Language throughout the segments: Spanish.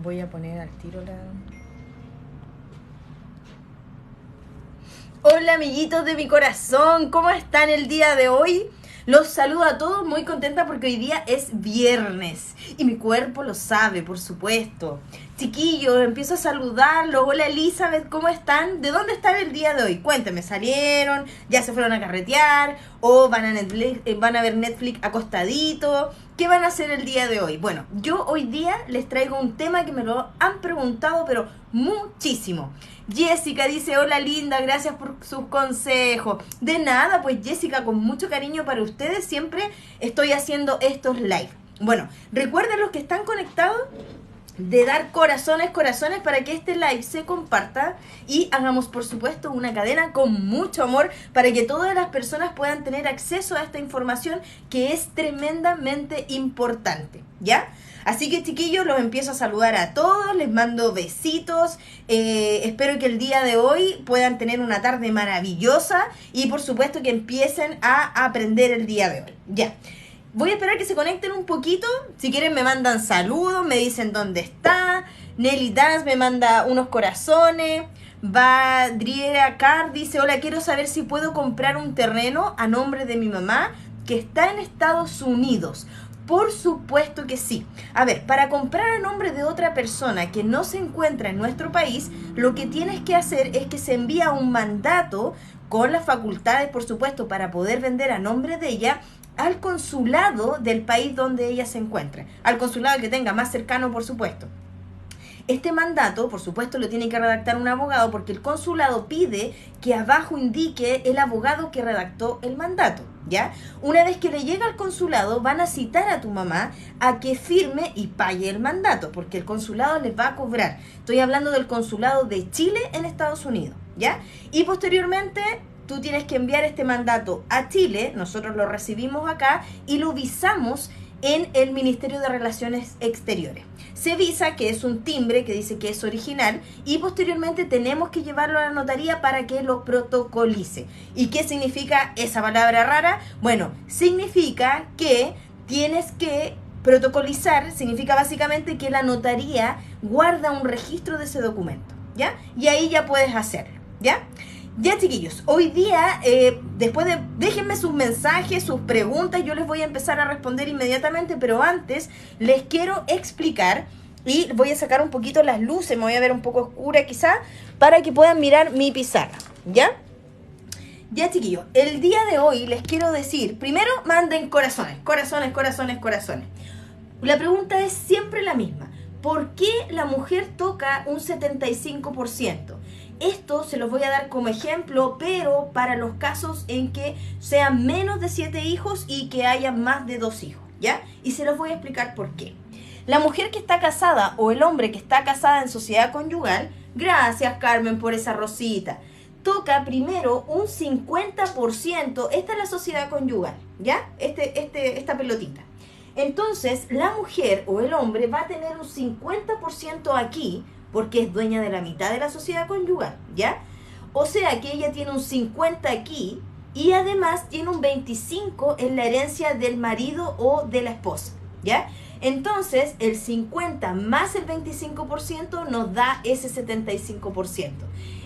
Voy a poner al tiro la... Hola amiguitos de mi corazón, ¿cómo están el día de hoy? Los saludo a todos, muy contenta porque hoy día es viernes y mi cuerpo lo sabe, por supuesto. Chiquillos, empiezo a saludarlos. Hola Elizabeth, ¿cómo están? ¿De dónde están el día de hoy? Cuéntenme, ¿salieron? ¿Ya se fueron a carretear? ¿O van a, van a ver Netflix acostadito? ¿Qué van a hacer el día de hoy? Bueno, yo hoy día les traigo un tema que me lo han preguntado, pero muchísimo. Jessica dice, hola linda, gracias por sus consejos. De nada, pues Jessica, con mucho cariño para ustedes, siempre estoy haciendo estos live. Bueno, recuerden los que están conectados de dar corazones para que este live se comparta y hagamos por supuesto una cadena con mucho amor para que todas las personas puedan tener acceso a esta información que es tremendamente importante, ¿ya? Así que chiquillos, los empiezo a saludar a todos, les mando besitos, espero que el día de hoy puedan tener una tarde maravillosa y por supuesto que empiecen a aprender el día de hoy, ¿ya? Voy a esperar que se conecten un poquito. Si quieren me mandan saludos, me dicen dónde está. Nelly Dance me manda unos corazones. Badriera Car dice, hola, quiero saber si puedo comprar un terreno a nombre de mi mamá que está en Estados Unidos. Por supuesto que sí. A ver, para comprar a nombre de otra persona que no se encuentra en nuestro país, lo que tienes que hacer es que se envía un mandato con las facultades, por supuesto, para poder vender a nombre de ella al consulado del país donde ella se encuentra, al consulado que tenga más cercano, por supuesto. Este mandato, por supuesto, lo tiene que redactar un abogado porque el consulado pide que abajo indique el abogado que redactó el mandato, ¿ya? Una vez que le llega al consulado, van a citar a tu mamá a que firme y pague el mandato, porque el consulado les va a cobrar. Estoy hablando del consulado de Chile en Estados Unidos, ¿ya? Y posteriormente tú tienes que enviar este mandato a Chile, nosotros lo recibimos acá y lo visamos en el Ministerio de Relaciones Exteriores. Se visa, que es un timbre que dice que es original, y posteriormente tenemos que llevarlo a la notaría para que lo protocolice. ¿Y qué significa esa palabra rara? Bueno, significa que tienes que protocolizar, significa básicamente que la notaría guarda un registro de ese documento, ¿ya? Y ahí ya puedes hacerlo, ¿ya? Ya chiquillos, hoy día, después de, déjenme sus mensajes, sus preguntas, yo les voy a empezar a responder inmediatamente, pero antes les quiero explicar, y voy a sacar un poquito las luces, me voy a ver un poco oscura quizá, para que puedan mirar mi pizarra, ¿ya? Ya chiquillos, el día de hoy les quiero decir, primero manden corazones, corazones, corazones, corazones. La pregunta es siempre la misma, ¿por qué la mujer toca un 75%? Esto se los voy a dar como ejemplo, pero para los casos en que sean menos de 7 hijos y que haya más de 2 hijos, ¿ya? Y se los voy a explicar por qué. La mujer que está casada o el hombre que está casada en sociedad conyugal, gracias Carmen por esa rosita, toca primero un 50%, esta es la sociedad conyugal, ¿ya? Esta pelotita. Entonces, la mujer o el hombre va a tener un 50% aquí, porque es dueña de la mitad de la sociedad conyugal, ¿ya? O sea que ella tiene un 50 aquí y además tiene un 25 en la herencia del marido o de la esposa, ¿ya? Entonces, el 50 más el 25% nos da ese 75%.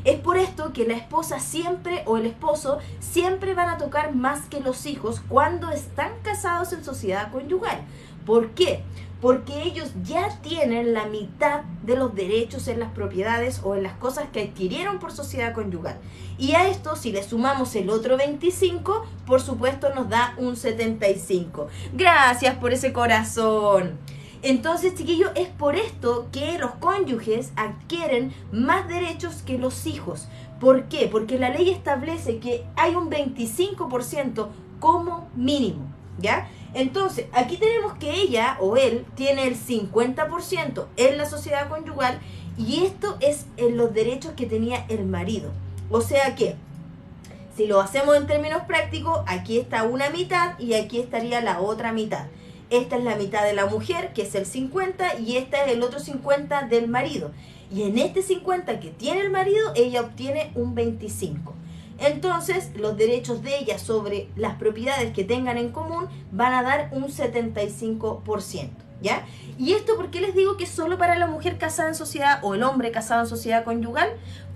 Es por esto que la esposa siempre o el esposo siempre van a tocar más que los hijos cuando están casados en sociedad conyugal. ¿Por qué? Porque ellos ya tienen la mitad de los derechos en las propiedades o en las cosas que adquirieron por sociedad conyugal. Y a esto, si le sumamos el otro 25, por supuesto nos da un 75. Gracias por ese corazón. Entonces, chiquillos, es por esto que los cónyuges adquieren más derechos que los hijos. ¿Por qué? Porque la ley establece que hay un 25% como mínimo, ¿ya? Entonces, aquí tenemos que ella o él tiene el 50% en la sociedad conyugal y esto es en los derechos que tenía el marido. O sea que, si lo hacemos en términos prácticos, aquí está una mitad y aquí estaría la otra mitad. Esta es la mitad de la mujer, que es el 50, y esta es el otro 50 del marido. Y en este 50 que tiene el marido, ella obtiene un 25. Entonces, los derechos de ella sobre las propiedades que tengan en común van a dar un 75%. ¿ya? Y esto, ¿por qué les digo que es solo para la mujer casada en sociedad o el hombre casado en sociedad conyugal?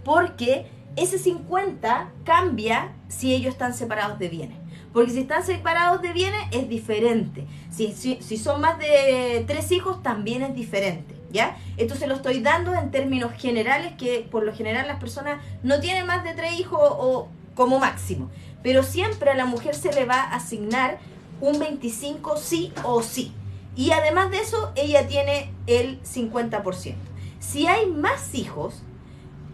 Porque ese 50 cambia si ellos están separados de bienes. Porque si están separados de bienes es diferente. Si son más de 3 hijos también es diferente, ¿ya? Esto se lo estoy dando en términos generales, que por lo general las personas no tienen más de 3 hijos o como máximo. Pero siempre a la mujer se le va a asignar un 25 sí o sí. Y además de eso, ella tiene el 50%. Si hay más hijos,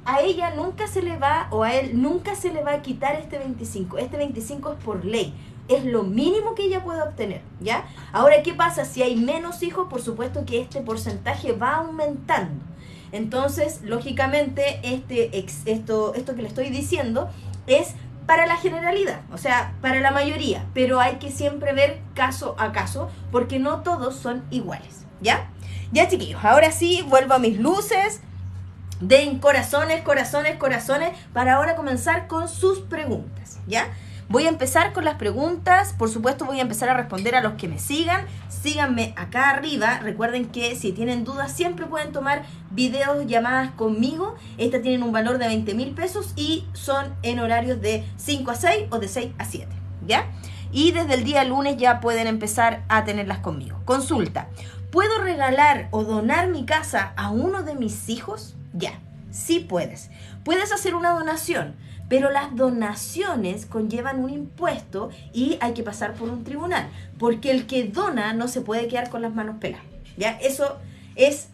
a ella nunca se le va, o a él nunca se le va a quitar este 25. Este 25 es por ley. Es lo mínimo que ella puede obtener, ¿ya? Ahora, ¿qué pasa? Si hay menos hijos, por supuesto que este porcentaje va aumentando. Entonces, lógicamente, esto que le estoy diciendo es para la generalidad, o sea, para la mayoría, pero hay que siempre ver caso a caso, porque no todos son iguales, ¿ya? Ya, chiquillos, ahora sí, vuelvo a mis luces. Den corazones, corazones, corazones, para ahora comenzar con sus preguntas, ¿ya? Voy a empezar con las preguntas, por supuesto voy a empezar a responder a los que me sigan. Síganme acá arriba, recuerden que si tienen dudas siempre pueden tomar videos, llamadas conmigo. Estas tienen un valor de 20.000 pesos y son en horarios de 5 a 6 o de 6 a 7, ¿ya? Y desde el día lunes ya pueden empezar a tenerlas conmigo. Consulta, ¿puedo regalar o donar mi casa a uno de mis hijos? Ya, sí puedes. Puedes hacer una donación, pero las donaciones conllevan un impuesto y hay que pasar por un tribunal, porque el que dona no se puede quedar con las manos peladas, ¿ya? Eso es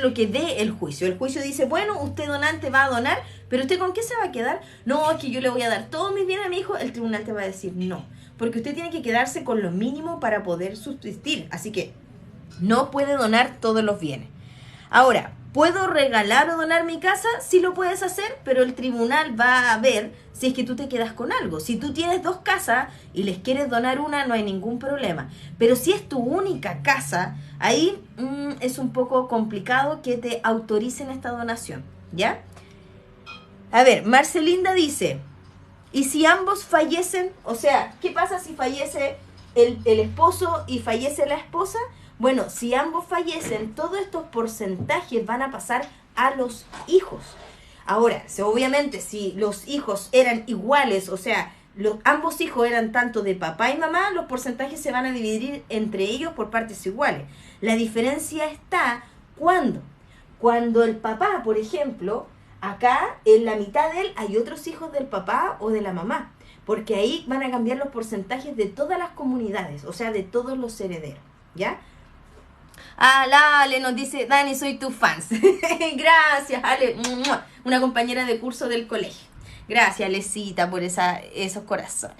lo que dé el juicio. El juicio dice, bueno, usted donante va a donar, pero ¿usted con qué se va a quedar? No, es que yo le voy a dar todos mis bienes a mi hijo. El tribunal te va a decir no, porque usted tiene que quedarse con lo mínimo para poder subsistir, así que no puede donar todos los bienes. Ahora, ¿puedo regalar o donar mi casa? Sí lo puedes hacer, pero el tribunal va a ver si es que tú te quedas con algo. Si tú tienes 2 casas y les quieres donar una, no hay ningún problema. Pero si es tu única casa, ahí es un poco complicado que te autoricen esta donación, ¿ya? A ver, Marcelinda dice, ¿y si ambos fallecen? O sea, ¿qué pasa si fallece el esposo y fallece la esposa? Bueno, si ambos fallecen, todos estos porcentajes van a pasar a los hijos. Ahora, obviamente, si los hijos eran iguales, o sea, ambos hijos eran tanto de papá y mamá, los porcentajes se van a dividir entre ellos por partes iguales. La diferencia está cuando el papá, por ejemplo, acá en la mitad de él hay otros hijos del papá o de la mamá, porque ahí van a cambiar los porcentajes de todas las comunidades, o sea, de todos los herederos, ¿ya? Ah, la Ale nos dice, Dani, soy tu fans. Gracias, Ale. Una compañera de curso del colegio. Gracias, Alecita, por esos corazones.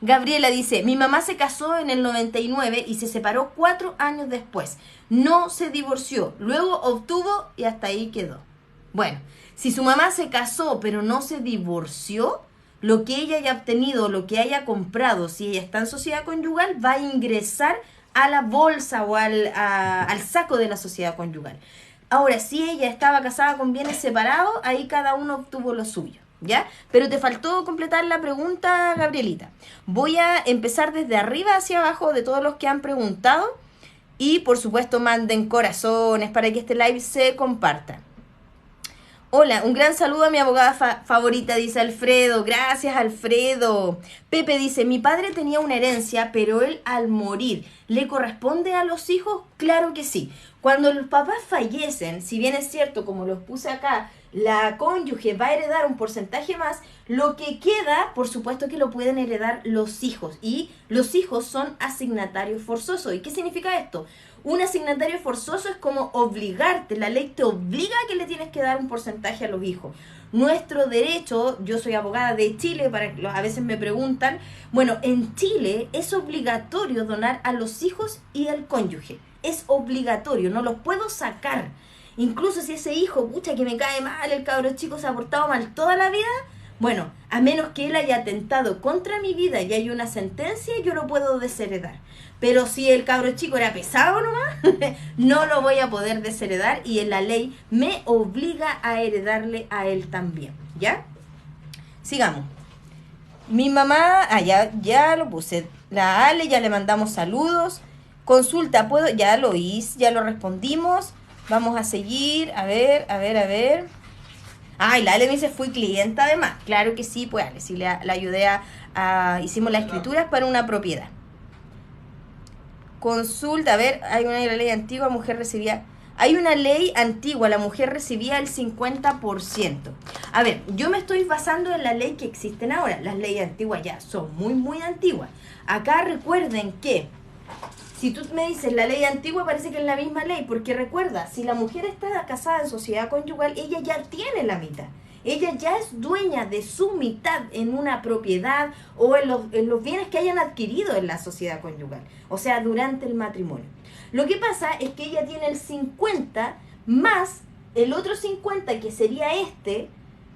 Gabriela dice, mi mamá se casó en el 99 y se separó 4 años después. No se divorció, luego obtuvo y hasta ahí quedó. Bueno, si su mamá se casó pero no se divorció, lo que ella haya obtenido, lo que haya comprado, si ella está en sociedad conyugal, va a ingresar a la bolsa o al saco de la sociedad conyugal. Ahora, si ella estaba casada con bienes separados, ahí cada uno obtuvo lo suyo, ¿ya? Pero te faltó completar la pregunta, Gabrielita. Voy a empezar desde arriba hacia abajo de todos los que han preguntado y, por supuesto, manden corazones para que este live se comparta. Hola, un gran saludo a mi abogada favorita, dice Alfredo. Gracias, Alfredo. Pepe dice, mi padre tenía una herencia, pero él al morir, ¿le corresponde a los hijos? Claro que sí. Cuando los papás fallecen, si bien es cierto, como los puse acá, la cónyuge va a heredar un porcentaje más, lo que queda, por supuesto que lo pueden heredar los hijos. Y los hijos son asignatarios forzosos. ¿Y qué significa esto? Un asignatario forzoso es como obligarte, la ley te obliga a que le tienes que dar un porcentaje a los hijos. Nuestro derecho, yo soy abogada de Chile, a veces me preguntan, bueno, en Chile es obligatorio donar a los hijos y al cónyuge. Es obligatorio, no los puedo sacar. Incluso si ese hijo, pucha, que me cae mal, el cabro chico se ha portado mal toda la vida, bueno, a menos que él haya atentado contra mi vida y hay una sentencia, yo lo puedo desheredar. Pero si el cabro chico era pesado nomás, no lo voy a poder desheredar y en la ley me obliga a heredarle a él también, ¿ya? Sigamos. Mi mamá, ya lo puse. La Ale, ya le mandamos saludos. Consulta, ¿puedo? Ya lo hice, ya lo respondimos. Vamos a seguir, a ver. Ay, la Ale me dice, fui clienta además. Claro que sí, pues Ale, sí la ayudé hicimos las escrituras para una propiedad. Consulta, a ver, hay una ley antigua, mujer recibía... Hay una ley antigua, la mujer recibía el 50%. A ver, yo me estoy basando en la ley que existen ahora. Las leyes antiguas ya son muy, muy antiguas. Acá recuerden que, si tú me dices la ley antigua, parece que es la misma ley, porque recuerda, si la mujer está casada en sociedad conyugal, ella ya tiene la mitad. Ella ya es dueña de su mitad en una propiedad o en los bienes que hayan adquirido en la sociedad conyugal, o sea, durante el matrimonio. Lo que pasa es que ella tiene el 50 más el otro 50, que sería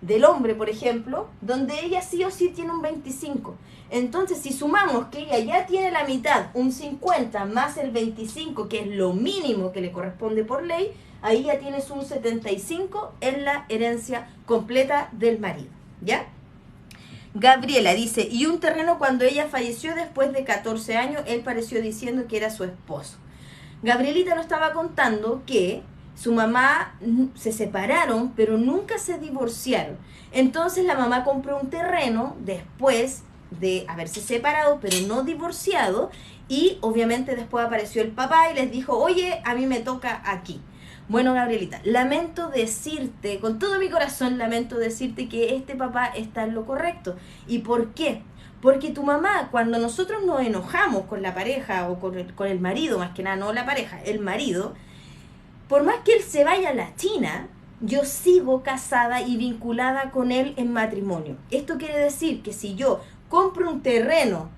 del hombre, por ejemplo, donde ella sí o sí tiene un 25. Entonces, si sumamos que ella ya tiene la mitad, un 50 más el 25, que es lo mínimo que le corresponde por ley, ahí ya tienes un 75 en la herencia completa del marido, ¿ya? Gabriela dice, y un terreno cuando ella falleció después de 14 años, él pareció diciendo que era su esposo. Gabrielita nos estaba contando que su mamá se separaron, pero nunca se divorciaron. Entonces la mamá compró un terreno después de haberse separado, pero no divorciado, y obviamente después apareció el papá y les dijo, oye, a mí me toca aquí. Bueno, Gabrielita, lamento decirte, con todo mi corazón lamento decirte que este papá está en lo correcto. ¿Y por qué? Porque tu mamá, cuando nosotros nos enojamos con la pareja o con el marido, más que nada, no la pareja, el marido, por más que él se vaya a la China, yo sigo casada y vinculada con él en matrimonio. Esto quiere decir que si yo compro un terreno,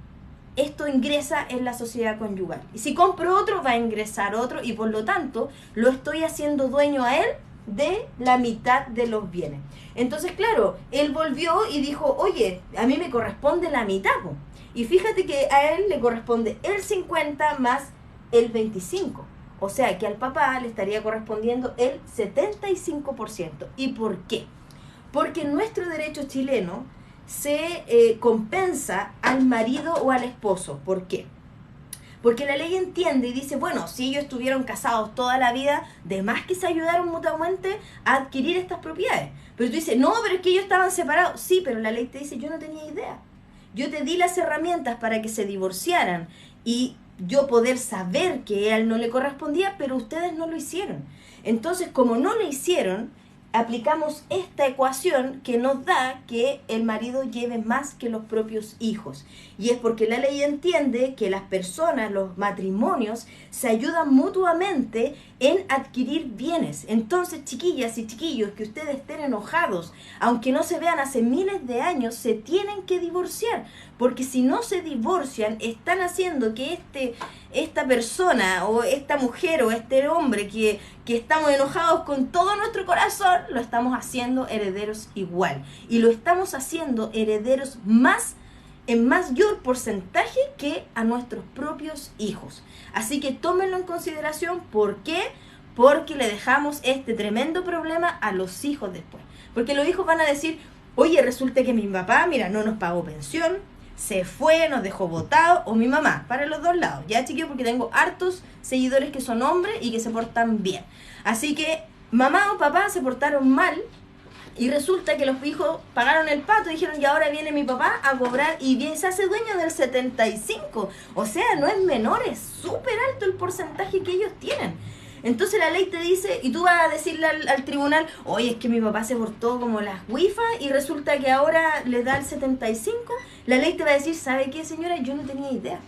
esto ingresa en la sociedad conyugal. Y si compro otro, va a ingresar otro, y por lo tanto, lo estoy haciendo dueño a él de la mitad de los bienes. Entonces, claro, él volvió y dijo, oye, a mí me corresponde la mitad, po. Y fíjate que a él le corresponde el 50 más el 25. O sea, que al papá le estaría correspondiendo el 75%. ¿Y por qué? Porque en nuestro derecho chileno se compensa al marido o al esposo. ¿Por qué? Porque la ley entiende y dice, bueno, si ellos estuvieron casados toda la vida, de más que se ayudaron mutuamente a adquirir estas propiedades. Pero tú dices, no, pero es que ellos estaban separados. Sí, pero la ley te dice, yo no tenía idea. Yo te di las herramientas para que se divorciaran y yo poder saber que a él no le correspondía, pero ustedes no lo hicieron. Entonces, como no lo hicieron, aplicamos esta ecuación que nos da que el marido lleve más que los propios hijos. Y es porque la ley entiende que las personas, los matrimonios, se ayudan mutuamente en adquirir bienes. Entonces, chiquillas y chiquillos, que ustedes estén enojados, aunque no se vean hace miles de años, se tienen que divorciar. Porque si no se divorcian, están haciendo que esta persona o esta mujer o este hombre que estamos enojados con todo nuestro corazón, lo estamos haciendo herederos igual. Y lo estamos haciendo herederos en mayor porcentaje que a nuestros propios hijos. Así que tómenlo en consideración. ¿Por qué? Porque le dejamos este tremendo problema a los hijos después. Porque los hijos van a decir, oye, resulta que mi papá, mira, no nos pagó pensión, se fue, nos dejó botados, o mi mamá, para los dos lados, ya chiquillos, porque tengo hartos seguidores que son hombres y que se portan bien. Así que mamá o papá se portaron mal y resulta que los hijos pagaron el pato y dijeron, y ahora viene mi papá a cobrar y bien, se hace dueño del 75%. O sea, no es menor, es súper alto el porcentaje que ellos tienen. Entonces la ley te dice, y tú vas a decirle al tribunal, oye, es que mi papá se portó como las wifas y resulta que ahora le da el 75%, la ley te va a decir, ¿sabe qué, señora? Yo no tenía idea.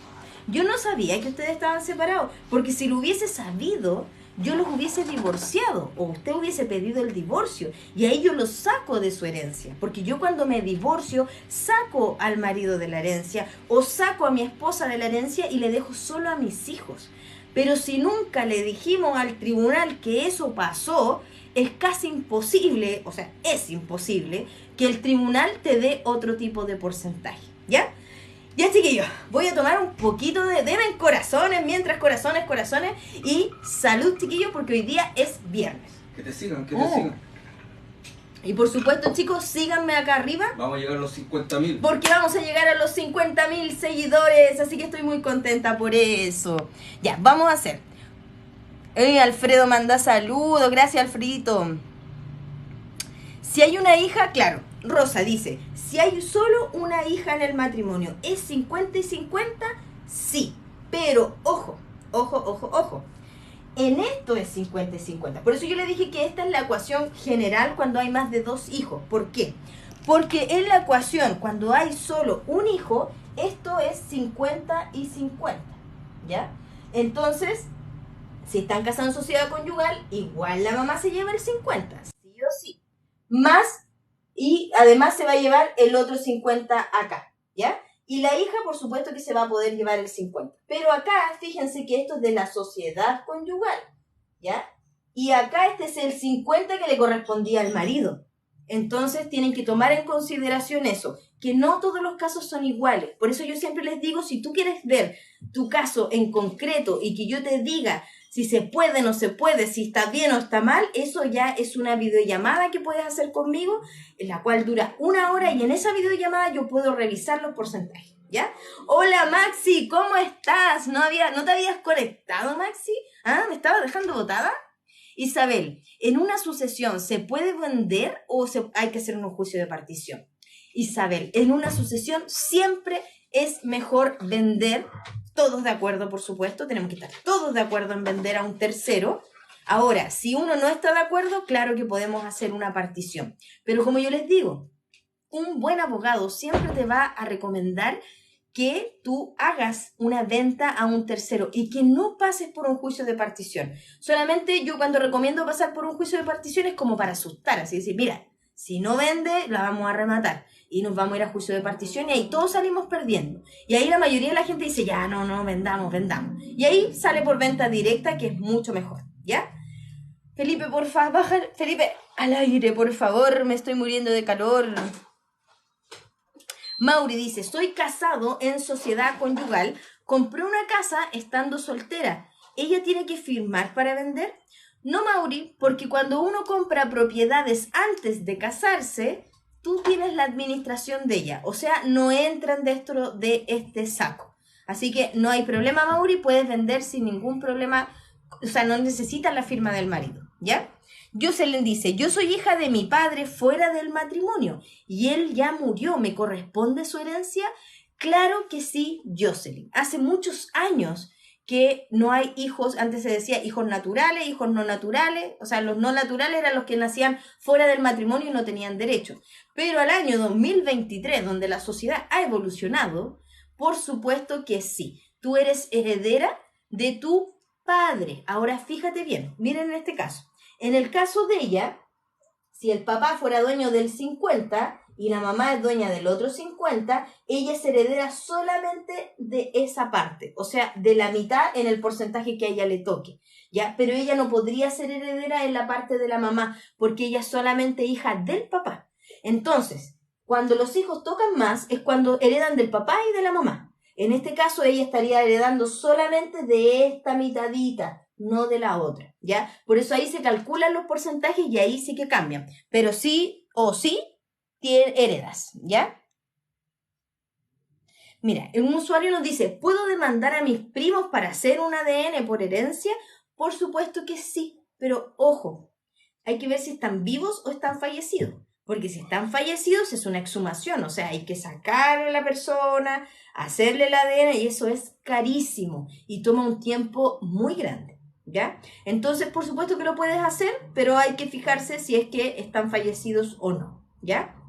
Yo no sabía que ustedes estaban separados, porque si lo hubiese sabido, yo los hubiese divorciado, o usted hubiese pedido el divorcio, y ahí yo los saco de su herencia, porque yo cuando me divorcio, saco al marido de la herencia, o saco a mi esposa de la herencia y le dejo solo a mis hijos. Pero si nunca le dijimos al tribunal que eso pasó, es casi imposible, o sea, es imposible que el tribunal te dé otro tipo de porcentaje, ¿ya? Ya, chiquillos, voy a tomar un poquito de... Deben corazones, mientras corazones, y salud, chiquillos, porque hoy día es viernes. Que te sigan, que te sigan. Y por supuesto, chicos, síganme acá arriba. Vamos a llegar a los 50.000. Porque vamos a llegar a los 50.000 seguidores. Así que estoy muy contenta por eso. Ya, vamos a hacer. Alfredo manda saludos. Gracias, Alfredito. Si hay una hija, claro. Rosa dice, si hay solo una hija en el matrimonio, ¿es 50 y 50? Sí. Pero, ojo, ojo, ojo, ojo. En esto es 50 y 50. Por eso yo le dije que esta es la ecuación general cuando hay más de 2 hijos. ¿Por qué? Porque en la ecuación, cuando hay solo un hijo, esto es 50 y 50. ¿Ya? Entonces, si están casados en sociedad conyugal, igual la mamá se lleva el 50. Sí o sí. Más, y además se va a llevar el otro 50 acá. ¿Ya? Y la hija, por supuesto, que se va a poder llevar el 50. Pero acá, fíjense que esto es de la sociedad conyugal, ¿ya? Y acá este es el 50 que le correspondía al marido. Entonces, tienen que tomar en consideración eso, que no todos los casos son iguales. Por eso yo siempre les digo, si tú quieres ver tu caso en concreto y que yo te diga si se puede o no se puede, si está bien o está mal, eso ya es una videollamada que puedes hacer conmigo, en la cual dura 1 hora y en esa videollamada yo puedo revisar los porcentajes, ¿ya? Hola Maxi, ¿cómo estás? ¿No te habías conectado, Maxi? ¿Ah? ¿Me estabas dejando botada? Isabel, ¿en una sucesión se puede vender o hay que hacer un juicio de partición? Isabel, en una sucesión siempre es mejor vender. Todos de acuerdo, por supuesto, tenemos que estar todos de acuerdo en vender a un tercero. Ahora, si uno no está de acuerdo, claro que podemos hacer una partición. Pero como yo les digo, un buen abogado siempre te va a recomendar que tú hagas una venta a un tercero y que no pases por un juicio de partición. Solamente yo cuando recomiendo pasar por un juicio de partición es como para asustar, así decir, mira, si no vende, la vamos a rematar y nos vamos a ir a juicio de partición y ahí todos salimos perdiendo. Y ahí la mayoría de la gente dice, ya, no, vendamos. Y ahí sale por venta directa, que es mucho mejor, ¿ya? Felipe, por favor, Felipe, al aire, por favor, me estoy muriendo de calor. Mauri dice, soy casado en sociedad conyugal, compré una casa estando soltera. ¿Ella tiene que firmar para vender? No, Mauri, porque cuando uno compra propiedades antes de casarse, tú tienes la administración de ella. O sea, no entran dentro de este saco. Así que no hay problema, Mauri, puedes vender sin ningún problema. O sea, no necesitas la firma del marido, ¿ya? Jocelyn dice, yo soy hija de mi padre fuera del matrimonio y él ya murió, ¿me corresponde su herencia? Claro que sí, Jocelyn. Hace muchos años que no hay hijos, antes se decía hijos naturales, hijos no naturales, o sea, los no naturales eran los que nacían fuera del matrimonio y no tenían derecho. Pero al año 2023, donde la sociedad ha evolucionado, por supuesto que sí, tú eres heredera de tu padre. Ahora fíjate bien, miren en este caso. En el caso de ella, si el papá fuera dueño del 50 y la mamá es dueña del otro 50, ella es heredera solamente de esa parte, o sea, de la mitad en el porcentaje que a ella le toque, ¿ya? Pero ella no podría ser heredera en la parte de la mamá, porque ella es solamente hija del papá. Entonces, cuando los hijos tocan más, es cuando heredan del papá y de la mamá. En este caso, ella estaría heredando solamente de esta mitadita, no de la otra, ¿ya? Por eso ahí se calculan los porcentajes y ahí sí que cambian. Pero sí o sí heredas, ¿ya? Mira, un usuario nos dice, ¿puedo demandar a mis primos para hacer un ADN por herencia? Por supuesto que sí, pero ojo, hay que ver si están vivos o están fallecidos. Porque si están fallecidos es una exhumación, o sea, hay que sacar a la persona, hacerle el ADN y eso es carísimo y toma un tiempo muy grande, ¿ya? Entonces, por supuesto que lo puedes hacer, pero hay que fijarse si es que están fallecidos o no, ¿ya?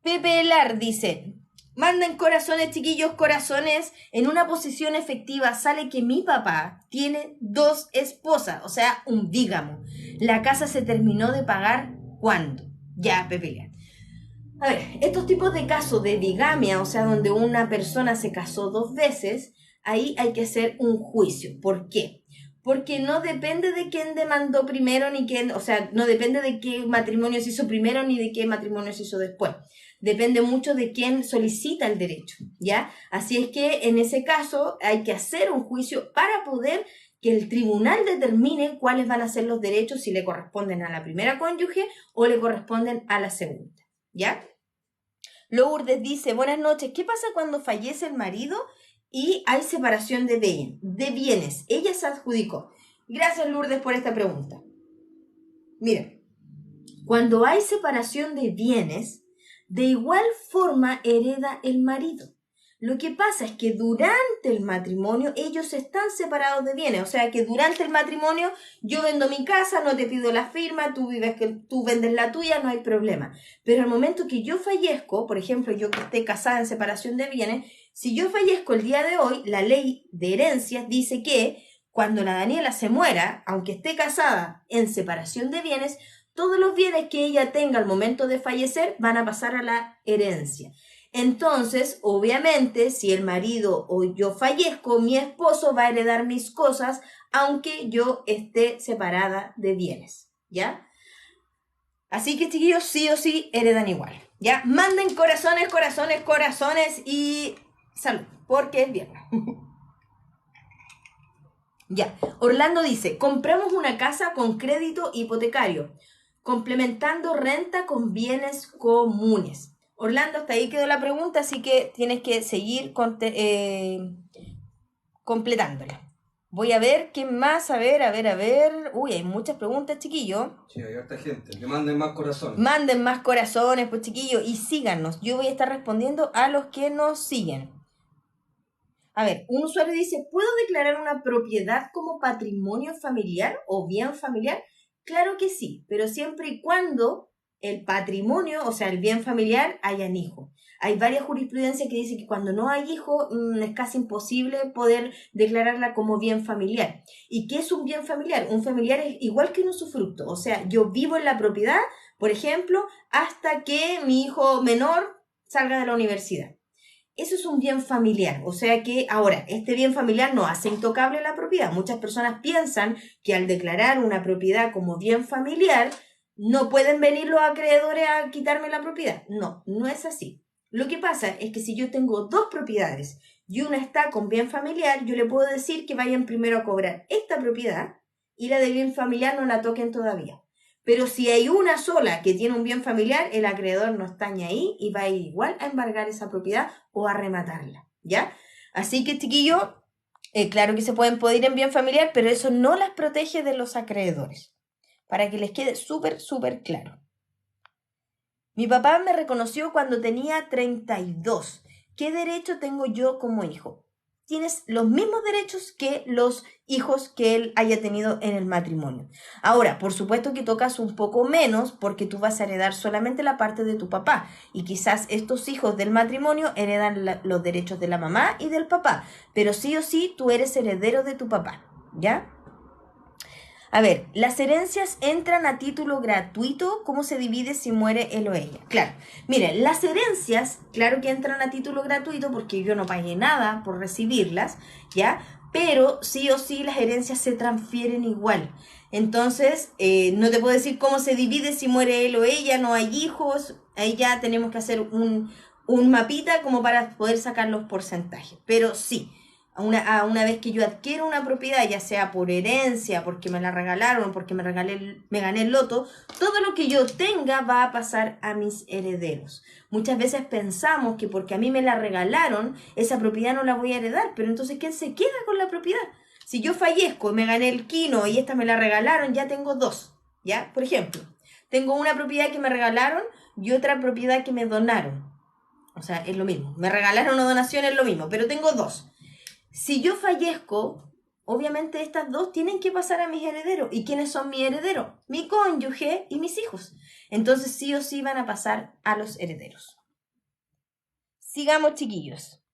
Pepe Lar dice, manden corazones, chiquillos, corazones. En una posición efectiva sale que mi papá tiene 2 esposas, o sea, un bígamo. La casa se terminó de pagar, ¿cuándo? Ya, Pepe Lar. A ver, estos tipos de casos de bigamia, o sea, donde una persona se casó 2 veces, ahí hay que hacer un juicio. ¿Por qué? Porque no depende de quién demandó primero, ni quién, o sea, no depende de qué matrimonio se hizo primero, ni de qué matrimonio se hizo después. Depende mucho de quién solicita el derecho, ¿ya? Así es que en ese caso hay que hacer un juicio para poder que el tribunal determine cuáles van a ser los derechos, si le corresponden a la primera cónyuge o le corresponden a la segunda, ¿ya? Lourdes dice, buenas noches, ¿qué pasa cuando fallece el marido y hay separación de bienes? Ella se adjudicó. Gracias, Lourdes, por esta pregunta. Mira, cuando hay separación de bienes, de igual forma hereda el marido. Lo que pasa es que durante el matrimonio ellos están separados de bienes, o sea que durante el matrimonio yo vendo mi casa, no te pido la firma, tú vendes la tuya, no hay problema. Pero al momento que yo fallezco, por ejemplo, yo que esté casada en separación de bienes, si yo fallezco el día de hoy, la ley de herencias dice que cuando la Daniela se muera, aunque esté casada en separación de bienes, todos los bienes que ella tenga al momento de fallecer van a pasar a la herencia. Entonces, obviamente, si el marido o yo fallezco, mi esposo va a heredar mis cosas, aunque yo esté separada de bienes, ¿ya? Así que, chiquillos, sí o sí heredan igual, ¿ya? Manden corazones, corazones, corazones y salud, porque es viernes. Ya, Orlando dice, compramos una casa con crédito hipotecario, complementando renta con bienes comunes. Orlando, hasta ahí quedó la pregunta, así que tienes que seguir completándola. Voy a ver qué más, a ver. Uy, hay muchas preguntas, chiquillos. Sí, hay harta gente, que manden más corazones. Manden más corazones, pues, chiquillos, y síganos. Yo voy a estar respondiendo a los que nos siguen. A ver, un usuario dice, ¿puedo declarar una propiedad como patrimonio familiar o bien familiar? Claro que sí, pero siempre y cuando el patrimonio, o sea, el bien familiar, hayan hijos. Hay varias jurisprudencias que dicen que cuando no hay hijos es casi imposible poder declararla como bien familiar. ¿Y qué es un bien familiar? Un familiar es igual que un usufructo. O sea, yo vivo en la propiedad, por ejemplo, hasta que mi hijo menor salga de la universidad. Eso es un bien familiar, o sea que ahora, este bien familiar no hace intocable la propiedad. Muchas personas piensan que al declarar una propiedad como bien familiar, no pueden venir los acreedores a quitarme la propiedad. No, no es así. Lo que pasa es que si yo tengo dos propiedades y una está con bien familiar, yo le puedo decir que vayan primero a cobrar esta propiedad y la de bien familiar no la toquen todavía. Pero si hay una sola que tiene un bien familiar, el acreedor no está ni ahí y va a ir igual a embargar esa propiedad o a rematarla, ¿ya? Así que, chiquillos, claro que se pueden poder ir en bien familiar, pero eso no las protege de los acreedores. Para que les quede súper, súper claro. Mi papá me reconoció cuando tenía 32. ¿Qué derecho tengo yo como hijo? Tienes los mismos derechos que los hijos que él haya tenido en el matrimonio. Ahora, por supuesto que tocas un poco menos porque tú vas a heredar solamente la parte de tu papá y quizás estos hijos del matrimonio heredan los derechos de la mamá y del papá, pero sí o sí tú eres heredero de tu papá, ¿ya? A ver, las herencias entran a título gratuito. ¿Cómo se divide si muere él o ella? Claro, miren, las herencias, claro que entran a título gratuito porque yo no pagué nada por recibirlas, ¿ya? Pero sí o sí las herencias se transfieren igual. Entonces, no te puedo decir cómo se divide si muere él o ella, no hay hijos. Ahí ya tenemos que hacer un mapita como para poder sacar los porcentajes. Pero sí. Una vez que yo adquiero una propiedad, ya sea por herencia, porque me la regalaron, porque me gané el loto, todo lo que yo tenga va a pasar a mis herederos. Muchas veces pensamos que porque a mí me la regalaron, esa propiedad no la voy a heredar, pero entonces ¿quién se queda con la propiedad? Si yo fallezco, me gané el quino y esta me la regalaron, ya tengo dos, ¿ya? Por ejemplo, tengo una propiedad que me regalaron y otra propiedad que me donaron. O sea, es lo mismo. Me regalaron o donación es lo mismo, pero tengo dos. Si yo fallezco, obviamente estas dos tienen que pasar a mis herederos. ¿Y quiénes son mis herederos? Mi cónyuge y mis hijos. Entonces sí o sí van a pasar a los herederos. Sigamos, chiquillos.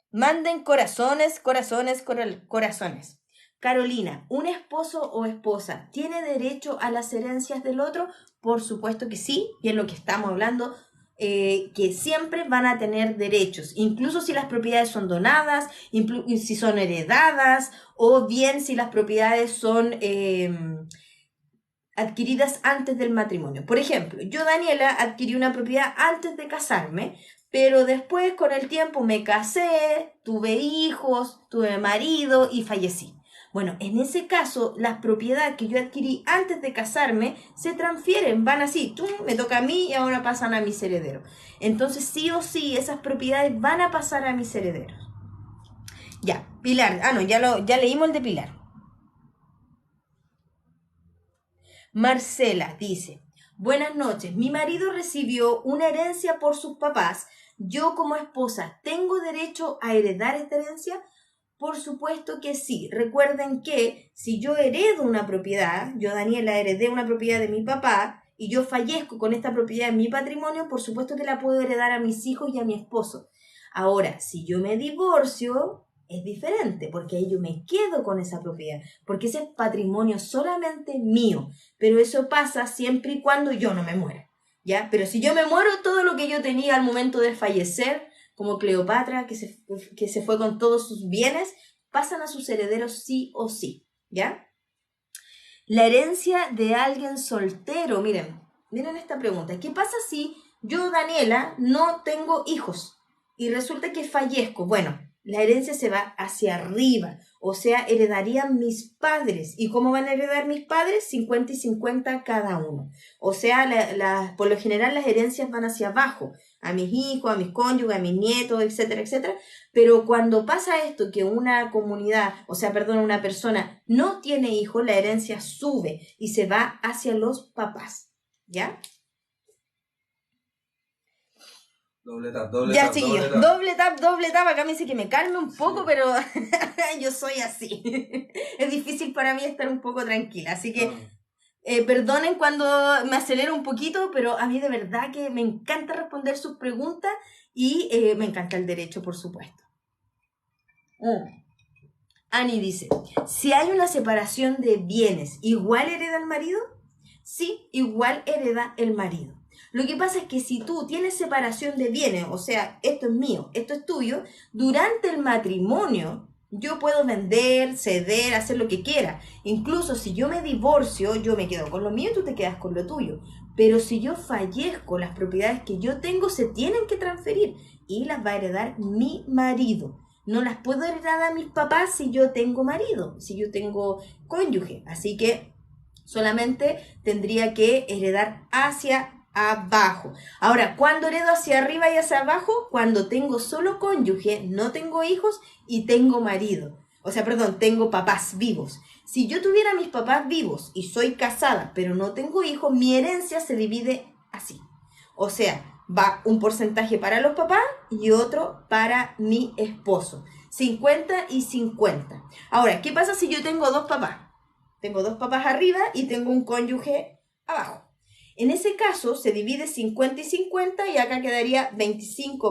Manden corazones, corazones, corazones. Carolina, ¿un esposo o esposa tiene derecho a las herencias del otro? Por supuesto que sí, y es lo que estamos hablando, que siempre van a tener derechos, incluso si las propiedades son donadas, si son heredadas, o bien si las propiedades son adquiridas antes del matrimonio. Por ejemplo, yo, Daniela, adquirí una propiedad antes de casarme, pero después con el tiempo me casé, tuve hijos, tuve marido y fallecí. Bueno, en ese caso, las propiedades que yo adquirí antes de casarme se transfieren, van así, ¡tum!, me toca a mí y ahora pasan a mis herederos. Entonces, sí o sí, esas propiedades van a pasar a mis herederos. Ya, Pilar, no, ya leímos el de Pilar. Marcela dice: buenas noches, mi marido recibió una herencia por sus papás. Yo como esposa, ¿tengo derecho a heredar esta herencia? Por supuesto que sí. Recuerden que si yo heredo una propiedad, yo, Daniela, heredé una propiedad de mi papá y yo fallezco con esta propiedad en mi patrimonio, por supuesto que la puedo heredar a mis hijos y a mi esposo. Ahora, si yo me divorcio, es diferente, porque ahí yo me quedo con esa propiedad, porque ese es patrimonio solamente mío, pero eso pasa siempre y cuando yo no me muera, ¿ya? Pero si yo me muero, todo lo que yo tenía al momento de fallecer, como Cleopatra, que se fue con todos sus bienes, pasan a sus herederos sí o sí, ¿ya? La herencia de alguien soltero, miren esta pregunta, ¿qué pasa si yo, Daniela, no tengo hijos y resulta que fallezco? Bueno, la herencia se va hacia arriba, o sea, heredarían mis padres. ¿Y cómo van a heredar mis padres? 50 y 50 cada uno. O sea, por lo general las herencias van hacia abajo, a mis hijos, a mis cónyuges, a mis nietos, etcétera, etcétera. Pero cuando pasa esto, que una comunidad, una persona no tiene hijos, la herencia sube y se va hacia los papás, ¿ya? Doble tap, chiquillos, doble tap. Acá me dice que me calme un poco, sí, pero yo soy así. Es difícil para mí estar un poco tranquila, así que perdonen cuando me acelero un poquito, pero a mí de verdad que me encanta responder sus preguntas y me encanta el derecho, por supuesto. Ani dice: si hay una separación de bienes, ¿igual hereda el marido? Sí, igual hereda el marido. Lo que pasa es que si tú tienes separación de bienes, o sea, esto es mío, esto es tuyo, durante el matrimonio yo puedo vender, ceder, hacer lo que quiera. Incluso si yo me divorcio, yo me quedo con lo mío y tú te quedas con lo tuyo. Pero si yo fallezco, las propiedades que yo tengo se tienen que transferir y las va a heredar mi marido. No las puedo heredar a mis papás si yo tengo marido, si yo tengo cónyuge. Así que solamente tendría que heredar hacia abajo. Ahora, ¿cuándo heredo hacia arriba y hacia abajo? Cuando tengo solo cónyuge, no tengo hijos y tengo marido. Tengo papás vivos. Si yo tuviera mis papás vivos y soy casada, pero no tengo hijos, mi herencia se divide así. O sea, va un porcentaje para los papás y otro para mi esposo. 50 y 50. Ahora, ¿qué pasa si yo tengo dos papás? Tengo dos papás arriba y tengo un cónyuge abajo. En ese caso se divide 50 y 50 y acá quedaría 25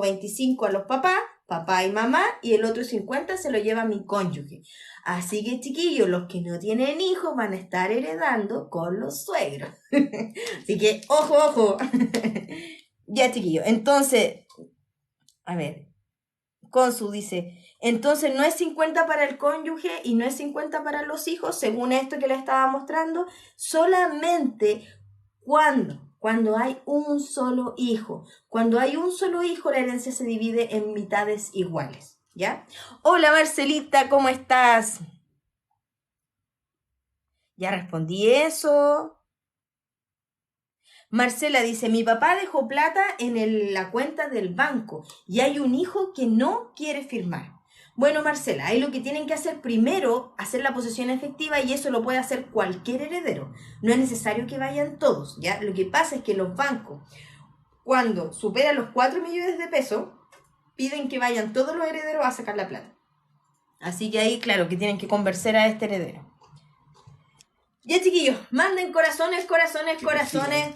a los papá y mamá, y el otro 50 se lo lleva mi cónyuge. Así que, chiquillos, los que no tienen hijos van a estar heredando con los suegros. Así que, ojo. Ya, chiquillos, entonces, a ver, Consu dice: entonces no es 50 para el cónyuge y no es 50 para los hijos, según esto que le estaba mostrando, solamente cuando hay un solo hijo. Cuando hay un solo hijo, la herencia se divide en mitades iguales, ¿ya? Hola, Marcelita, ¿cómo estás? Ya respondí eso. Marcela dice: mi papá dejó plata en la cuenta del banco y hay un hijo que no quiere firmar. Bueno, Marcela, ahí lo que tienen que hacer primero, hacer la posesión efectiva, y eso lo puede hacer cualquier heredero. No es necesario que vayan todos, ¿ya? Lo que pasa es que los bancos, cuando superan los 4 millones de pesos, piden que vayan todos los herederos a sacar la plata. Así que ahí, claro, que tienen que convencer a este heredero. Ya, chiquillos, manden corazones,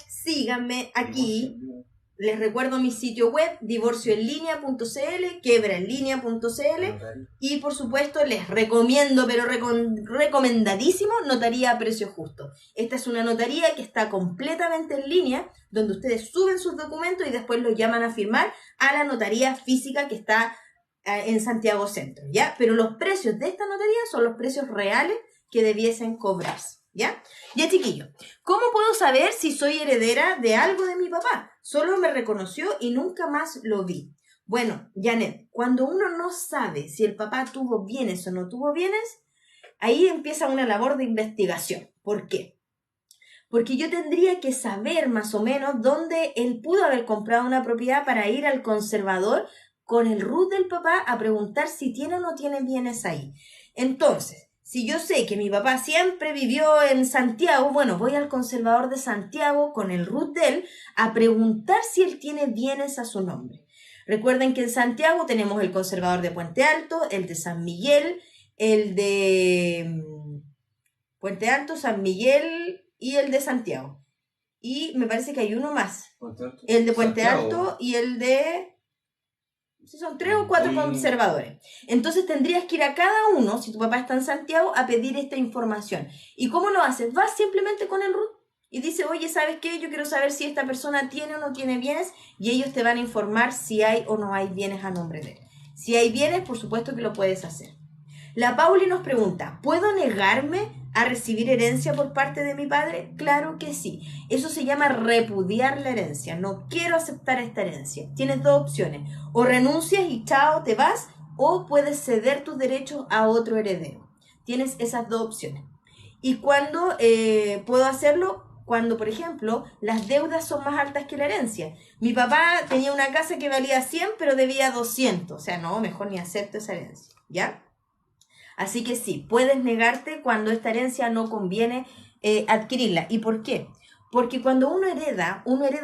síganme aquí. Les recuerdo mi sitio web, divorcioenlinea.cl, quebraenlinea.cl, y por supuesto les recomiendo, pero recomendadísimo, Notaría a Precio Justo. Esta es una notaría que está completamente en línea, donde ustedes suben sus documentos y después los llaman a firmar a la notaría física que está en Santiago Centro, ¿ya? Pero los precios de esta notaría son los precios reales que debiesen cobrarse, ¿ya? Ya, chiquillos, ¿cómo puedo saber si soy heredera de algo de mi papá? Solo me reconoció y nunca más lo vi. Bueno, Janet, cuando uno no sabe si el papá tuvo bienes o no tuvo bienes, ahí empieza una labor de investigación. ¿Por qué? Porque yo tendría que saber más o menos dónde él pudo haber comprado una propiedad para ir al conservador con el RUT del papá a preguntar si tiene o no tiene bienes ahí. Entonces, si yo sé que mi papá siempre vivió en Santiago, bueno, voy al conservador de Santiago con el RUT de él a preguntar si él tiene bienes a su nombre. Recuerden que en Santiago tenemos el conservador de Puente Alto, el de San Miguel, el de Puente Alto, San Miguel y el de Santiago. Y me parece que hay uno más. El de Puente Alto y el de... Si son 3 o 4 conservadores. Entonces tendrías que ir a cada uno, si tu papá está en Santiago, a pedir esta información. ¿Y cómo lo haces? Vas simplemente con el RUT y dices, oye, ¿sabes qué? Yo quiero saber si esta persona tiene o no tiene bienes, y ellos te van a informar si hay o no hay bienes a nombre de él. Si hay bienes, por supuesto que lo puedes hacer. La Pauli nos pregunta, ¿puedo negarme a recibir herencia por parte de mi padre? Claro que sí. Eso se llama repudiar la herencia. No quiero aceptar esta herencia. Tienes dos opciones. O renuncias y chao, te vas, o puedes ceder tus derechos a otro heredero. Tienes esas dos opciones. ¿Y cuándo puedo hacerlo? Cuando, por ejemplo, las deudas son más altas que la herencia. Mi papá tenía una casa que valía 100, pero debía 200. O sea, no, mejor ni acepto esa herencia. ¿Ya? Así que sí, puedes negarte cuando esta herencia no conviene adquirirla. ¿Y por qué? Porque cuando uno hereda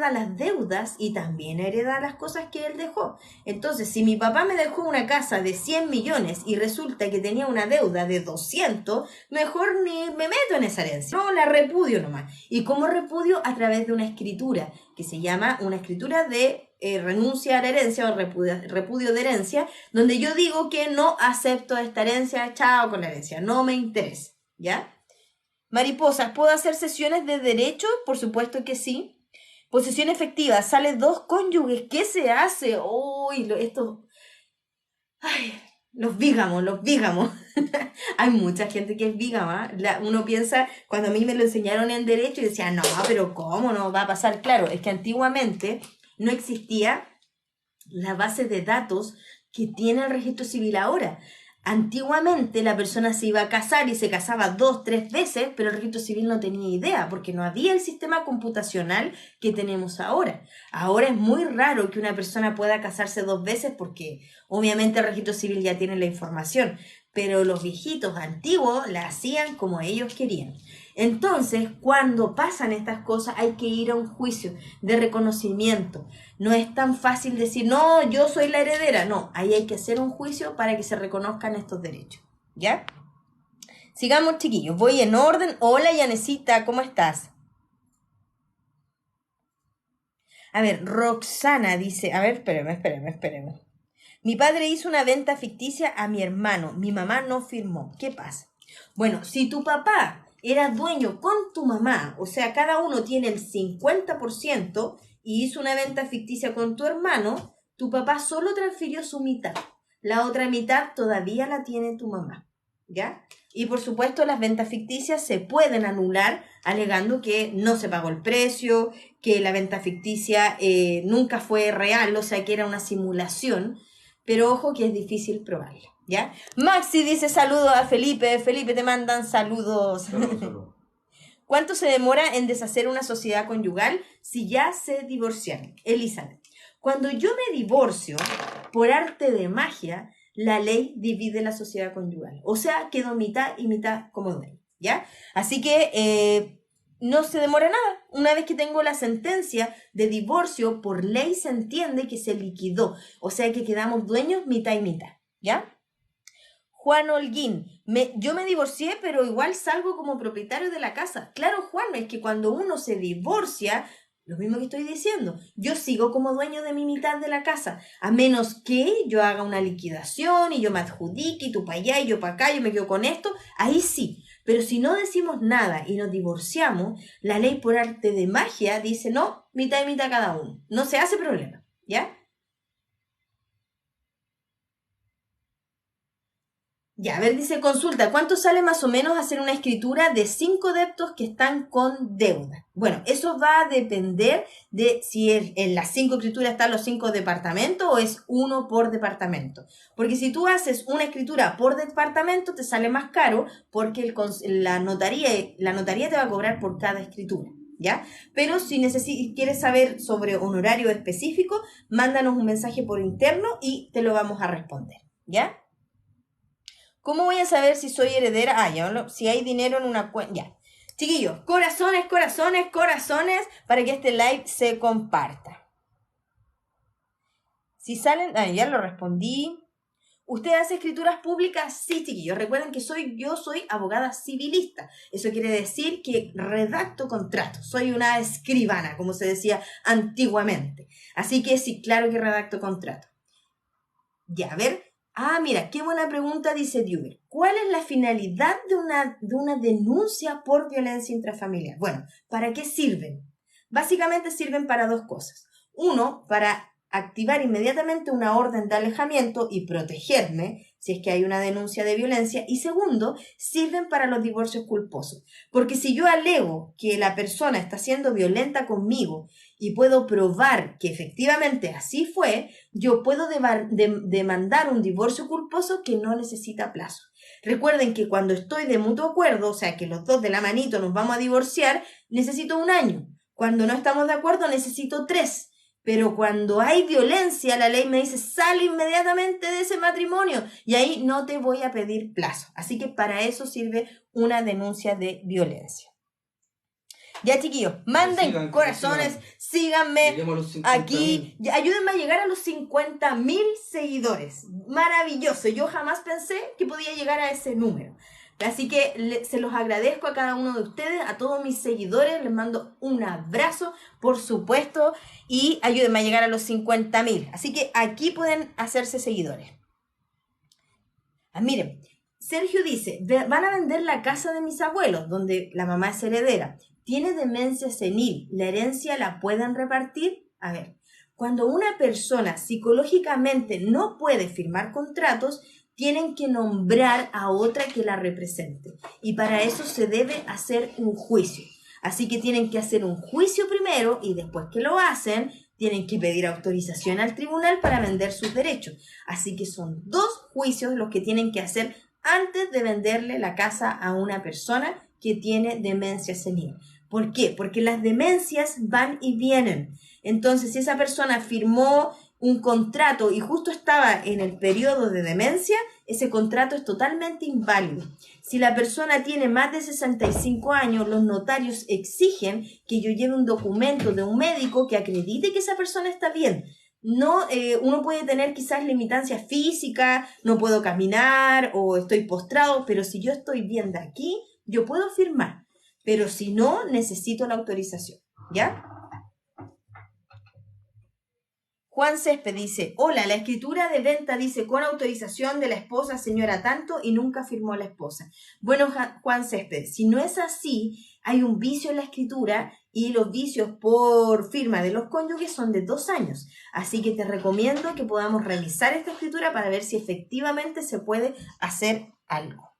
las deudas y también hereda las cosas que él dejó. Entonces, si mi papá me dejó una casa de 100 millones y resulta que tenía una deuda de 200, mejor ni me meto en esa herencia. No, la repudio nomás. ¿Y cómo repudio? A través de una escritura, que se llama una escritura de renuncia a la herencia o repudio de herencia, donde yo digo que no acepto esta herencia, chao con la herencia, no me interesa, ¿ya? Mariposas, ¿puedo hacer sesiones de derecho? Por supuesto que sí. Posesión efectiva, sale 2 cónyuges, ¿qué se hace? Uy, los bígamos. Hay mucha gente que es bígama. Uno piensa, cuando a mí me lo enseñaron en derecho, y decía, no, pero ¿cómo no va a pasar? Claro, es que antiguamente no existía la base de datos que tiene el registro civil ahora. Antiguamente la persona se iba a casar y se casaba 2, 3 veces, pero el registro civil no tenía idea, porque no había el sistema computacional que tenemos ahora. Ahora es muy raro que una persona pueda casarse 2 veces, porque obviamente el registro civil ya tiene la información, pero los viejitos antiguos la hacían como ellos querían. Entonces, cuando pasan estas cosas, hay que ir a un juicio de reconocimiento. No es tan fácil decir, no, yo soy la heredera. No, ahí hay que hacer un juicio para que se reconozcan estos derechos. ¿Ya? Sigamos, chiquillos. Voy en orden. Hola, Yanecita, ¿cómo estás? A ver, Roxana dice, a ver, espérame. Mi padre hizo una venta ficticia a mi hermano. Mi mamá no firmó. ¿Qué pasa? Bueno, si tu papá era dueño con tu mamá, o sea, cada uno tiene el 50% y hizo una venta ficticia con tu hermano, tu papá solo transfirió su mitad. La otra mitad todavía la tiene tu mamá, ¿ya? Y por supuesto las ventas ficticias se pueden anular alegando que no se pagó el precio, que la venta ficticia nunca fue real, o sea, que era una simulación, pero ojo que es difícil probarla. ¿Ya? Maxi dice saludos a Felipe. Felipe, te mandan saludos. Salud. ¿Cuánto se demora en deshacer una sociedad conyugal si ya se divorciaron? Elizabeth, cuando yo me divorcio, por arte de magia, la ley divide la sociedad conyugal. O sea, quedó mitad y mitad como dueño, ¿ya? Así que no se demora nada. Una vez que tengo la sentencia de divorcio, por ley se entiende que se liquidó. O sea, que quedamos dueños mitad y mitad, ¿ya? Juan Holguín, yo me divorcié, pero igual salgo como propietario de la casa. Claro, Juan, es que cuando uno se divorcia, lo mismo que estoy diciendo, yo sigo como dueño de mi mitad de la casa, a menos que yo haga una liquidación y yo me adjudique y tú para allá y yo para acá, yo me quedo con esto, ahí sí. Pero si no decimos nada y nos divorciamos, la ley por arte de magia dice, no, mitad y mitad cada uno. No se hace problema, ¿ya? Ya, a ver, dice consulta, ¿cuánto sale más o menos hacer una escritura de 5 deptos que están con deuda? Bueno, eso va a depender de si en las 5 escrituras están los 5 departamentos o es uno por departamento. Porque si tú haces una escritura por departamento te sale más caro porque la notaría te va a cobrar por cada escritura, ¿ya? Pero si quieres saber sobre honorario específico, mándanos un mensaje por interno y te lo vamos a responder, ¿ya? ¿Cómo voy a saber si soy heredera? Si hay dinero en una cuenta. Ya. Chiquillos, corazones, corazones, corazones para que este live se comparta. Si salen. Ya lo respondí. ¿Usted hace escrituras públicas? Sí, chiquillos. Recuerden que yo soy abogada civilista. Eso quiere decir que redacto contratos. Soy una escribana, como se decía antiguamente. Así que sí, claro que redacto contratos. Ya, a ver. Mira, qué buena pregunta, dice Duber. ¿Cuál es la finalidad de una denuncia por violencia intrafamiliar? Bueno, ¿para qué sirven? Básicamente sirven para 2 cosas. Uno, para activar inmediatamente una orden de alejamiento y protegerme si es que hay una denuncia de violencia. Y segundo, sirven para los divorcios culposos. Porque si yo alego que la persona está siendo violenta conmigo y puedo probar que efectivamente así fue, yo puedo demandar un divorcio culposo que no necesita plazo. Recuerden que cuando estoy de mutuo acuerdo, o sea que los dos de la manito nos vamos a divorciar, necesito 1 año. Cuando no estamos de acuerdo, necesito 3. Pero cuando hay violencia, la ley me dice, sale inmediatamente de ese matrimonio y ahí no te voy a pedir plazo. Así que para eso sirve una denuncia de violencia. Ya, chiquillos, manden corazones, síganme aquí, ayúdenme a llegar a los 50.000 seguidores. Maravilloso, yo jamás pensé que podía llegar a ese número. Así que se los agradezco a cada uno de ustedes, a todos mis seguidores, les mando un abrazo, por supuesto, y ayúdenme a llegar a los 50.000. Así que aquí pueden hacerse seguidores. Miren, Sergio dice, van a vender la casa de mis abuelos, donde la mamá es heredera. Tiene demencia senil, ¿la herencia la pueden repartir? A ver, cuando una persona psicológicamente no puede firmar contratos, tienen que nombrar a otra que la represente. Y para eso se debe hacer un juicio. Así que tienen que hacer un juicio primero y después que lo hacen, tienen que pedir autorización al tribunal para vender sus derechos. Así que son 2 juicios los que tienen que hacer antes de venderle la casa a una persona que tiene demencia senil. ¿Por qué? Porque las demencias van y vienen. Entonces, si esa persona firmó un contrato y justo estaba en el periodo de demencia, ese contrato es totalmente inválido. Si la persona tiene más de 65 años, los notarios exigen que yo lleve un documento de un médico que acredite que esa persona está bien. No, uno puede tener quizás limitancias físicas, no puedo caminar o estoy postrado, pero si yo estoy bien de aquí, yo puedo firmar. Pero si no, necesito la autorización, ¿ya? Juan Césped dice, hola, la escritura de venta dice con autorización de la esposa señora tanto y nunca firmó la esposa. Bueno, Juan Césped, si no es así, hay un vicio en la escritura y los vicios por firma de los cónyuges son de 2 años. Así que te recomiendo que podamos revisar esta escritura para ver si efectivamente se puede hacer algo.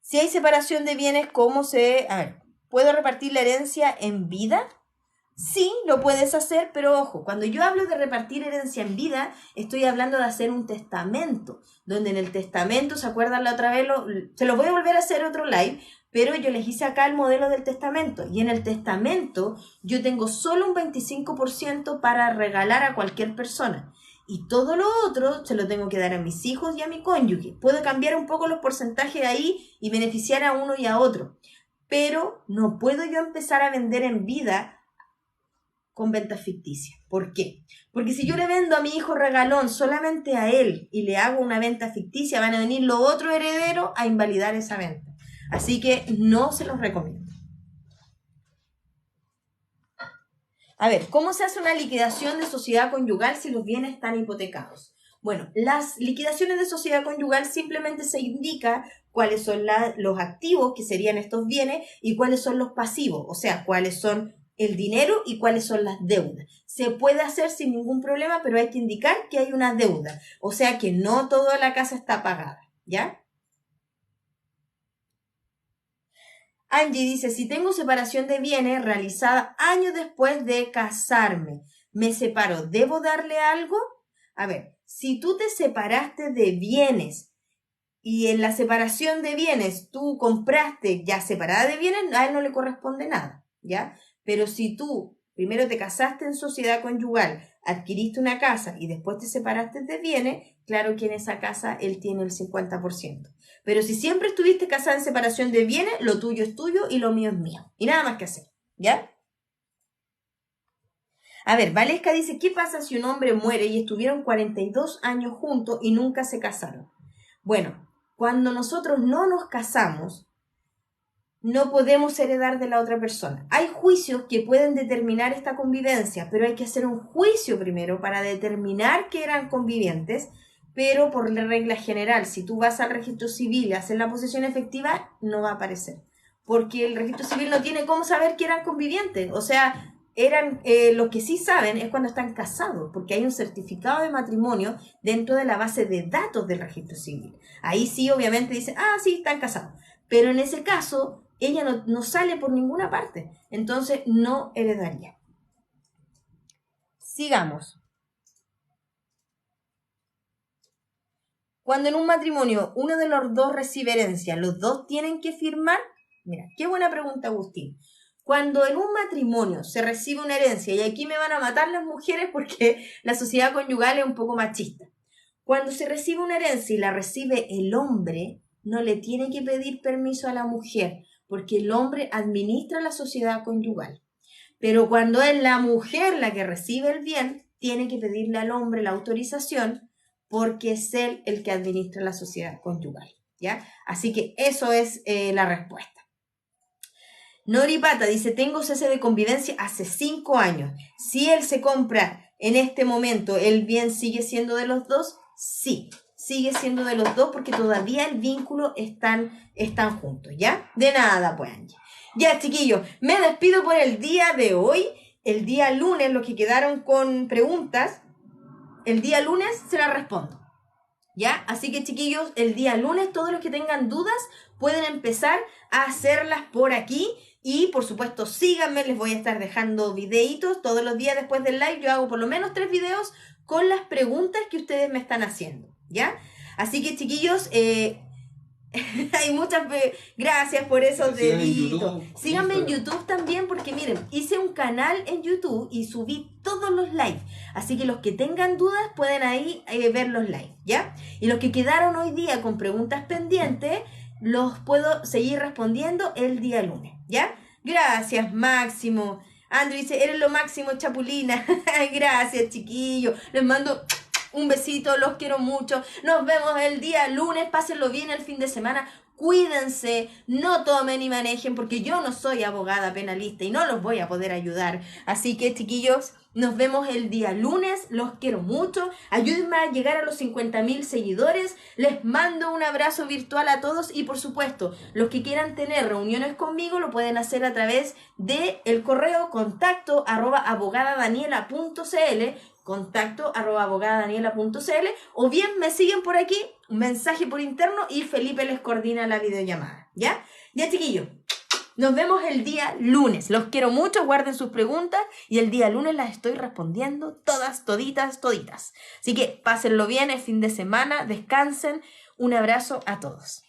Si hay separación de bienes, ¿cómo se...? A ver, ¿puedo repartir la herencia en vida? Sí, lo puedes hacer, pero ojo, cuando yo hablo de repartir herencia en vida, estoy hablando de hacer un testamento, donde en el testamento, ¿se acuerdan la otra vez? Se los voy a volver a hacer otro live, pero yo les hice acá el modelo del testamento, y en el testamento yo tengo solo un 25% para regalar a cualquier persona, y todo lo otro se lo tengo que dar a mis hijos y a mi cónyuge. Puedo cambiar un poco los porcentajes ahí y beneficiar a uno y a otro, pero no puedo yo empezar a vender en vida con venta ficticia. ¿Por qué? Porque si yo le vendo a mi hijo regalón solamente a él y le hago una venta ficticia, van a venir los otros herederos a invalidar esa venta. Así que no se los recomiendo. A ver, ¿cómo se hace una liquidación de sociedad conyugal si los bienes están hipotecados? Bueno, las liquidaciones de sociedad conyugal simplemente se indica cuáles son los activos, que serían estos bienes, y cuáles son los pasivos, o sea, cuáles son el dinero y cuáles son las deudas. Se puede hacer sin ningún problema, pero hay que indicar que hay una deuda. O sea que no toda la casa está pagada, ¿ya? Angie dice, si tengo separación de bienes realizada años después de casarme, ¿me separo? ¿Debo darle algo? A ver, si tú te separaste de bienes y en la separación de bienes tú compraste ya separada de bienes, a él no le corresponde nada, ¿ya? Pero si tú primero te casaste en sociedad conyugal, adquiriste una casa y después te separaste de bienes, claro que en esa casa él tiene el 50%. Pero si siempre estuviste casada en separación de bienes, lo tuyo es tuyo y lo mío es mío. Y nada más que hacer, ¿ya? A ver, Valesca dice, ¿qué pasa si un hombre muere y estuvieron 42 años juntos y nunca se casaron? Bueno, cuando nosotros no nos casamos, no podemos heredar de la otra persona. Hay juicios que pueden determinar esta convivencia, pero hay que hacer un juicio primero para determinar que eran convivientes, pero por la regla general, si tú vas al registro civil y haces la posesión efectiva, no va a aparecer, porque el registro civil no tiene cómo saber que eran convivientes, o sea, lo que sí saben es cuando están casados, porque hay un certificado de matrimonio dentro de la base de datos del registro civil. Ahí sí, obviamente dicen, sí, están casados, pero en ese caso ella no sale por ninguna parte, entonces no heredaría. Sigamos. Cuando en un matrimonio uno de los dos recibe herencia, ¿los dos tienen que firmar? Mira, qué buena pregunta, Agustín. Cuando en un matrimonio se recibe una herencia, y aquí me van a matar las mujeres porque la sociedad conyugal es un poco machista. Cuando se recibe una herencia y la recibe el hombre, no le tiene que pedir permiso a la mujer, porque el hombre administra la sociedad conyugal. Pero cuando es la mujer la que recibe el bien, tiene que pedirle al hombre la autorización, porque es él el que administra la sociedad conyugal, ¿ya? Así que eso es la respuesta. Noripata dice, tengo cese de convivencia hace 5 años. Si él se compra en este momento, ¿el bien sigue siendo de los dos? Sí, sigue siendo de los dos porque todavía el vínculo están juntos, ¿ya? De nada, pues, Angie. Ya, chiquillos, me despido por el día de hoy. El día lunes, los que quedaron con preguntas, el día lunes se las respondo, ¿ya? Así que, chiquillos, el día lunes, todos los que tengan dudas pueden empezar a hacerlas por aquí. Y, por supuesto, síganme, les voy a estar dejando videitos todos los días después del live. Yo hago por lo menos 3 videos con las preguntas que ustedes me están haciendo, ¿ya? Así que, chiquillos, hay muchas gracias por esos deditos. Síganme en YouTube también porque, miren, hice un canal en YouTube y subí todos los lives. Así que los que tengan dudas pueden ahí ver los lives, ¿ya? Y los que quedaron hoy día con preguntas pendientes, los puedo seguir respondiendo el día lunes, ¿ya? Gracias, Máximo. Andrew dice, eres lo máximo, Chapulina. Gracias, chiquillos. Les mando un besito, los quiero mucho. Nos vemos el día lunes. Pásenlo bien el fin de semana. Cuídense, no tomen y manejen porque yo no soy abogada penalista y no los voy a poder ayudar. Así que, chiquillos, nos vemos el día lunes. Los quiero mucho. Ayúdenme a llegar a los 50,000 seguidores. Les mando un abrazo virtual a todos y, por supuesto, los que quieran tener reuniones conmigo lo pueden hacer a través del correo contacto@abogadadaniela.cl contacto@abogadadaniela.cl o bien me siguen por aquí, un mensaje por interno y Felipe les coordina la videollamada, ¿ya? Ya, chiquillos, nos vemos el día lunes. Los quiero mucho, guarden sus preguntas y el día lunes las estoy respondiendo todas, toditas. Así que pásenlo bien el fin de semana, descansen. Un abrazo a todos.